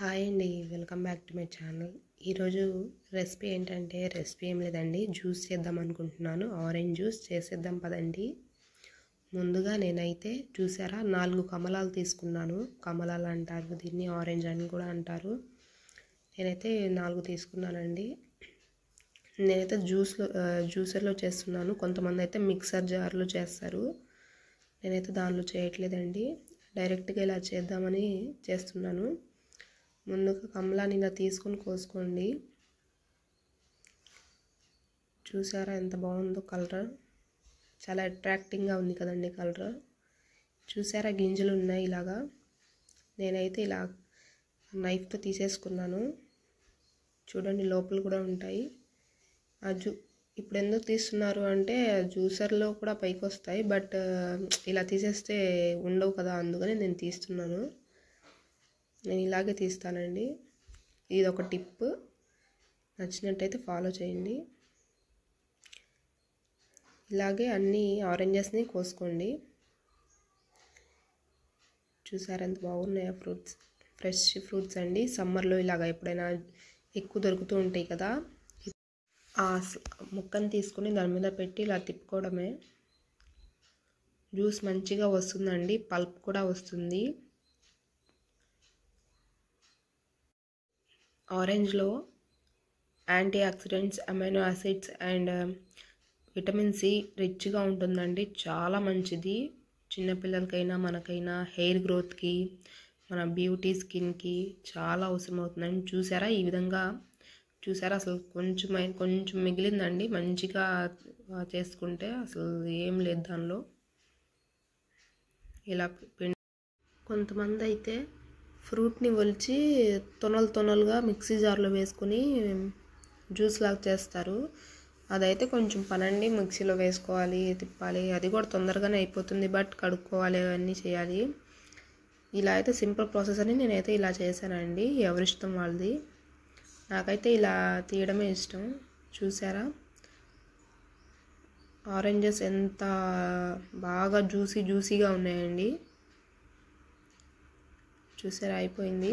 Hi అండి, welcome back to my channel. ఈరోజు recipe ఏంటంటే ఏం లేదండి, జ్యూస్ చేద్దాం అనుకుంటున్నాను. ఆరెంజ్ జ్యూస్ చేసేద్దాం పదండి. ముందుగా నేనైతే చూసారా 4 కమలాలు తీసుకున్నాను. కమలాలు అంటారు దీన్ని, ఆరెంజ్ అని కూడా అంటారు. నేనైతే 4 తీసుకున్నానండి. నేనైతే జ్యూసర్లో చేస్తున్నాను. కొంతమంది అయితే మిక్సర్ జార్లో చేస్తారు. నేనైతే దానిలో చేయట్లేదండి, డైరెక్ట్గా ఇలా చేద్దామని చేస్తున్నాను. ముందుగా కమలాని ఇలా తీసుకొని కోసుకోండి. చూసారా ఎంత బాగుందో కలర్, చాలా అట్రాక్టింగ్గా ఉంది కదండి కలర్. చూసారా గింజలు ఉన్నాయి ఇలాగా. నేనైతే ఇలా నైఫ్తో తీసేసుకున్నాను. చూడండి లోపల కూడా ఉంటాయి. ఇప్పుడు ఎందుకు తీస్తున్నారు అంటే జ్యూసర్లో కూడా పైకి వస్తాయి, బట్ ఇలా తీసేస్తే ఉండవు కదా, అందుకని నేను తీస్తున్నాను. నేను ఇలాగే తీస్తానండి. ఇది ఒక టిప్, నచ్చినట్టయితే ఫాలో చేయండి. ఇలాగే అన్ని ఆరెంజెస్ని కోసుకోండి. చూసారా ఎంత బాగున్నాయో ఫ్రూట్స్, ఫ్రెష్ ఫ్రూట్స్ అండి. సమ్మర్లో ఇలాగ ఎప్పుడైనా ఎక్కువ దొరుకుతూ ఉంటాయి కదా, ఆ ముక్కను తీసుకొని దాని మీద పెట్టి ఇలా తిప్పుకోవడమే. జ్యూస్ మంచిగా వస్తుందండి, పల్ప్ కూడా వస్తుంది. ఆరెంజ్లో antioxidants, amino acids and vitamin C రిచ్గా ఉంటుందండి. చాలా మంచిది చిన్నపిల్లలకైనా మనకైనా, హెయిర్ గ్రోత్కి, మన బ్యూటీ స్కిన్కి చాలా అవసరం అవుతుందండి. చూసారా ఈ విధంగా, చూసారా అసలు కొంచెం మిగిలిందండి. మంచిగా చేసుకుంటే అసలు ఏం లేదు దానిలో. ఇలా కొంతమంది అయితే ఫ్రూట్ని ఒలిచి తొనలుగా మిక్సీ జార్లో వేసుకొని జ్యూస్ లాగా చేస్తారు. అదైతే కొంచెం పనండి, మిక్సీలో వేసుకోవాలి, తిప్పాలి. అది కూడా తొందరగానే అయిపోతుంది, బట్ కడుక్కోవాలి, అవన్నీ చేయాలి. ఇలా అయితే సింపుల్ ప్రాసెస్ అని నేనైతే ఇలా చేశానండి. ఎవరిష్టం వాళ్ళది. నాకైతే ఇలా తీయడమే ఇష్టం. చూసారా ఆరెంజెస్ ఎంత బాగా జ్యూసీగా ఉన్నాయండి. చూసారా అయిపోయింది.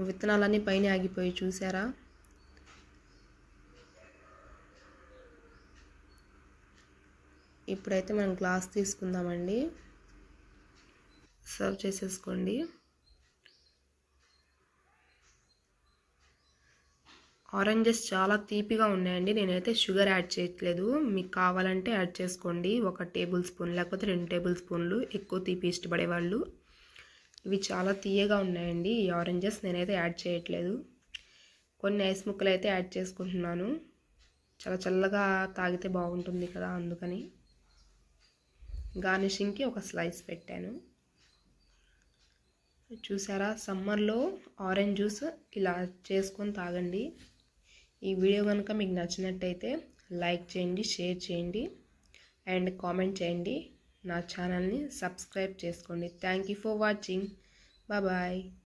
విత్తనాలన్నీ పైన ఆగిపోయి చూసారా. ఇప్పుడైతే మనం గ్లాస్ తీసుకుందామండి, సర్వ్ చేసేసుకోండి. ఆరెంజెస్ చాలా తీపిగా ఉన్నాయండి. నేనైతే షుగర్ యాడ్ చేయట్లేదు, మీకు కావాలంటే యాడ్ చేసుకోండి. 1 టేబుల్ స్పూన్ లేకపోతే 2 టేబుల్ స్పూన్లు, ఎక్కువ తీపి ఇష్టపడే వాళ్ళు. ఇవి చాలా తీయగా ఉన్నాయండి ఈ ఆరెంజెస్. నేనైతే యాడ్ చేయట్లేదు. కొన్ని ఐస్ ముక్కలు అయితే యాడ్ చేసుకుంటున్నాను. చాలా చల్లగా తాగితే బాగుంటుంది కదా, అందుకని. గార్నిషింగ్కి ఒక స్లైస్ పెట్టాను. చూసారా సమ్మర్లో ఆరెంజ్ జ్యూస్ ఇలా చేసుకొని తాగండి. ఈ వీడియో కనుక మీకు నచ్చినట్టయితే లైక్ చేయండి, షేర్ చేయండి అండ్ కామెంట్ చేయండి. నా ఛానల్ని సబ్స్క్రైబ్ చేసుకోండి. Thank you for watching. Bye.